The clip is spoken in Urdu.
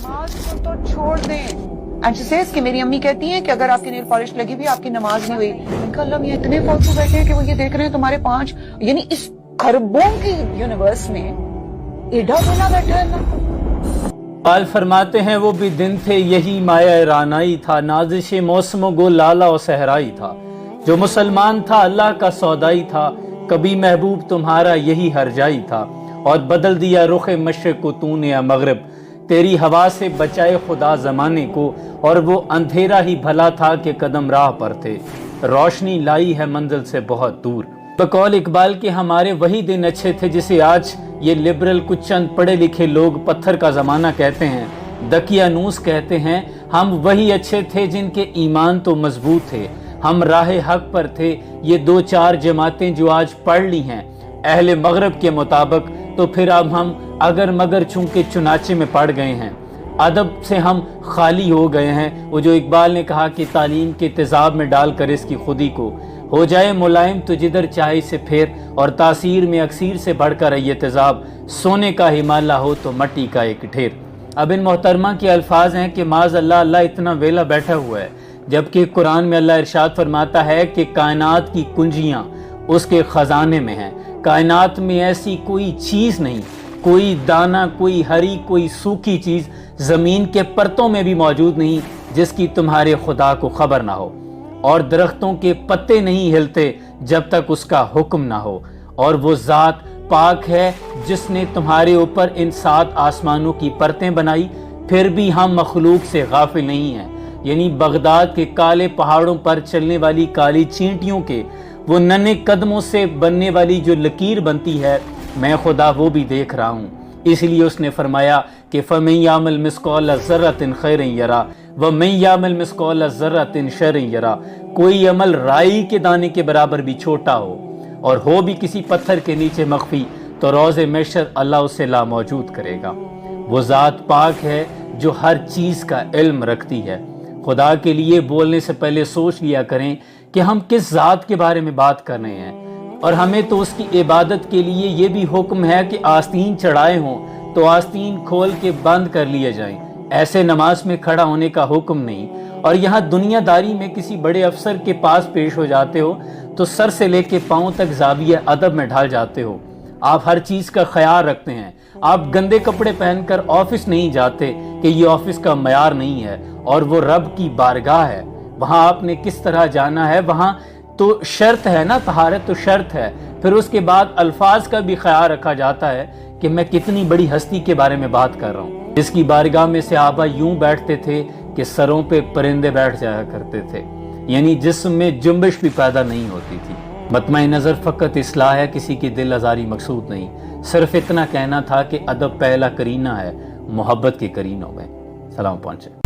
نماز کو تو چھوڑ دیں. اینڈ شی سیز کہ میری امی کہتی ہیں کہ اگر آپ کی نیل پالش لگی بھی آپ کی نماز نہیں ہوئی. میں کہا اللہ یہ اتنے فالتو بیٹھے ہیں کہ وہ یہ دیکھ رہے ہیں تمہارے 5 یعنی اس خربوں کی یونیورس میں ایڈا بنا بیٹھا ہے اللہ. قال فرماتے ہیں وہ بھی دن تھے یہی مایہ رانائی تھا، نازش موسم گو لالا و صحرائی تھا. جو مسلمان تھا اللہ کا سودائی تھا، کبھی محبوب تمہارا یہی ہر جائی تھا. اور بدل دیا رخ مشرق کو تو نے یا مغرب، تیری ہوا سے بچائے خدا زمانے کو. اور وہ اندھیرا ہی بھلا تھا کہ قدم راہ پر تھے، روشنی لائی ہے منزل سے بہت دور. بقول اقبال کے ہمارے وہی دن اچھے تھے جسے آج یہ لبرل کچھ چند پڑھے لکھے لوگ پتھر کا زمانہ کہتے ہیں، دقیانوس کہتے ہیں. ہم وہی اچھے تھے جن کے ایمان تو مضبوط تھے، ہم راہ حق پر تھے. یہ 2-4 جماعتیں جو آج پڑھ لی ہیں اہل مغرب کے مطابق، تو پھر اب ہم اگر مگر چونکہ چنانچے میں پڑ گئے ہیں، ادب سے ہم خالی ہو گئے ہیں. وہ جو اقبال نے کہا کہ تعلیم کے تیزاب میں ڈال کر اس کی خودی کو ہو جائے ملائم تو جدھر چاہے سے پھیر. اور تاثیر میں اکثیر سے بڑھ کر یہ تیزاب سونے کا ہمالہ ہو تو مٹی کا ایک ڈھیر. اب ان محترمہ کے الفاظ ہیں کہ معاذ اللہ اللہ اتنا ویلا بیٹھا ہوا ہے، جبکہ قرآن میں اللہ ارشاد فرماتا ہے کہ کائنات کی کنجیاں اس کے خزانے میں ہیں. کائنات میں ایسی کوئی چیز نہیں، کوئی دانہ، کوئی ہری، کوئی سوکھی چیز زمین کے پرتوں میں بھی موجود نہیں جس کی تمہارے خدا کو خبر نہ ہو. اور درختوں کے پتے نہیں ہلتے جب تک اس کا حکم نہ ہو. اور وہ ذات پاک ہے جس نے تمہارے اوپر ان 7 آسمانوں کی پرتیں بنائی، پھر بھی ہم مخلوق سے غافل نہیں ہیں. یعنی بغداد کے کالے پہاڑوں پر چلنے والی کالی چینٹیوں کے وہ ننھے قدموں سے بننے والی جو لکیر بنتی ہے، میں خدا وہ بھی دیکھ رہا ہوں. اس لیے اس نے فرمایا کہ فَمَن يَعْمَلْ مِثْقَالَ ذَرَّةٍ خَيْرًا يَرَهُ وَمَن يَعْمَلْ مِثْقَالَ ذَرَّةٍ شَرًّا يَرَهُ. کوئی عمل رائی کے دانے کے برابر بھی چھوٹا ہو اور ہو بھی کسی پتھر کے نیچے مخفی، تو روز محشر اللہ اسے لاموجود کرے گا. وہ ذات پاک ہے جو ہر چیز کا علم رکھتی ہے. خدا کے لیے بولنے سے پہلے سوچ لیا کریں کہ ہم کس ذات کے بارے میں بات کر رہے ہیں. اور ہمیں تو اس کی عبادت کے لیے یہ بھی حکم ہے کہ آستین چڑھائے ہوں تو آستین کھول کے بند کر لیے جائیں. ایسے نماز میں کھڑا ہونے کا حکم نہیں. اور یہاں دنیا داری میں کسی بڑے افسر کے پاس پیش ہو جاتے ہو تو سر سے لے کے پاؤں تک زاویہ ادب میں ڈھال جاتے ہو. آپ ہر چیز کا خیال رکھتے ہیں. آپ گندے کپڑے پہن کر آفس نہیں جاتے کہ یہ آفس کا معیار نہیں ہے اور وہ رب کی بارگاہ ہے. وہاں آپ نے کس طرح جانا ہے، وہاں تو شرط ہے نا، طہارت تو شرط ہے. پھر اس کے بعد الفاظ کا بھی خیال رکھا جاتا ہے کہ میں کتنی بڑی ہستی کے بارے میں بات کر رہا ہوں، جس کی بارگاہ میں صحابہ یوں بیٹھتے تھے کہ سروں پہ پرندے بیٹھ جایا کرتے تھے. یعنی جسم میں جنبش بھی پیدا نہیں ہوتی تھی. مطمع نظر فقط اصلاح ہے، کسی کی دل آزاری مقصود نہیں. صرف اتنا کہنا تھا کہ ادب پہلا کرینہ ہے، محبت کے کرینوں میں. سلام پہنچے.